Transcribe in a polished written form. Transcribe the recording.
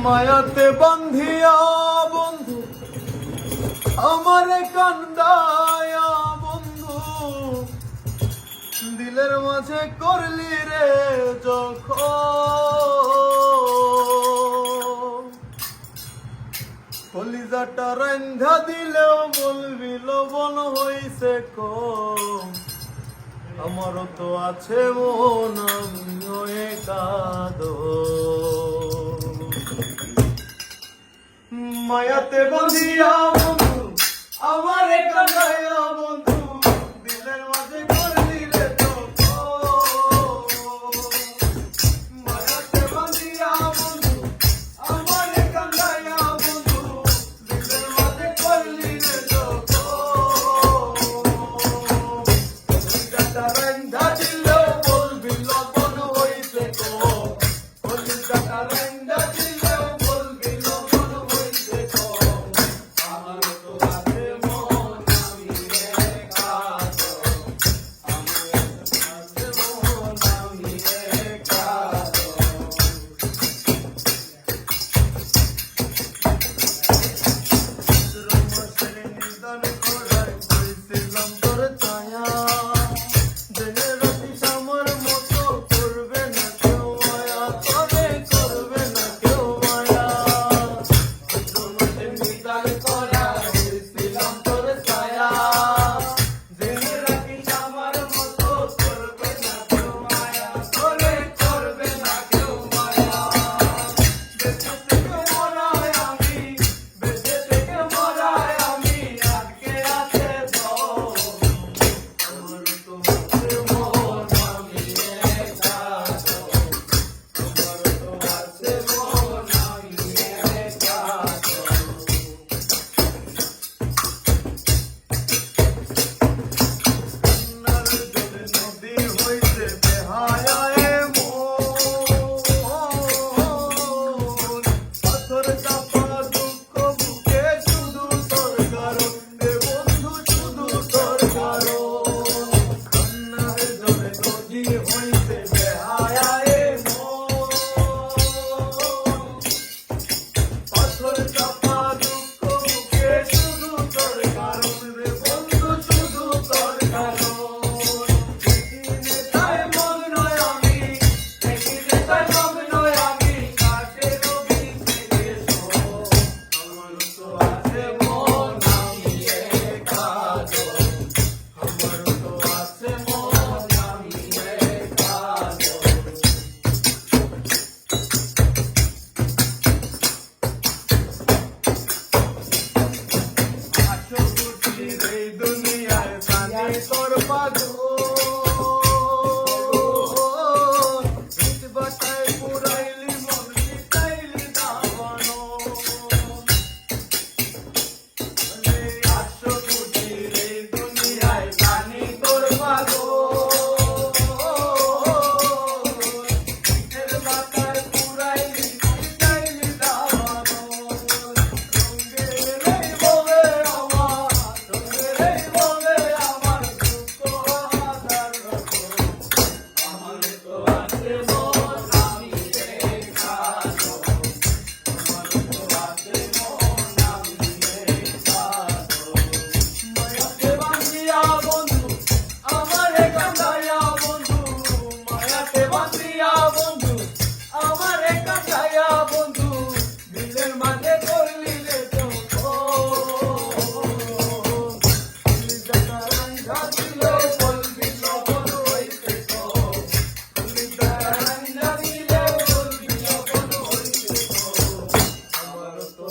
মায়াতে বান্ধিয়া বন্ধু আমারে কান্দায়া বন্ধু দিলের মাঝে করলি রে যখন কলিজাটা রান্ধা দিলেও বলবি লবণ হইছে কম আমারও তো আছে মন আমিও একাদো মায়াতে বাঁধিয়া বন্ধু আমারে কাঁদাইয়া বন্ধু দিলের মাঝে করলি রে মায়াতে বাঁধিয়া বন্ধু আমারে কাঁদাইয়া বন্ধু দিলের মাঝে করলি রে কলিজাটা রান্ধা দিলেও বলবি লবণ হইছে কম কলিজাটা রান্ধা দিলেও বলবি লবণ হইছে কম আমার তো আছে মন আমি একাদো আমার আছে মন আমি একাদো রোমসের নিদান করাই কইছিলাম তোর ছায়া তোর পাগল বাটায় পুরাইলি মন জিতাইলি দাবানো আসো কুটির এই দুনিয়ায় জানি তোর পাগল বাটায় পুরাইলি জিতাইলি দাবানো তো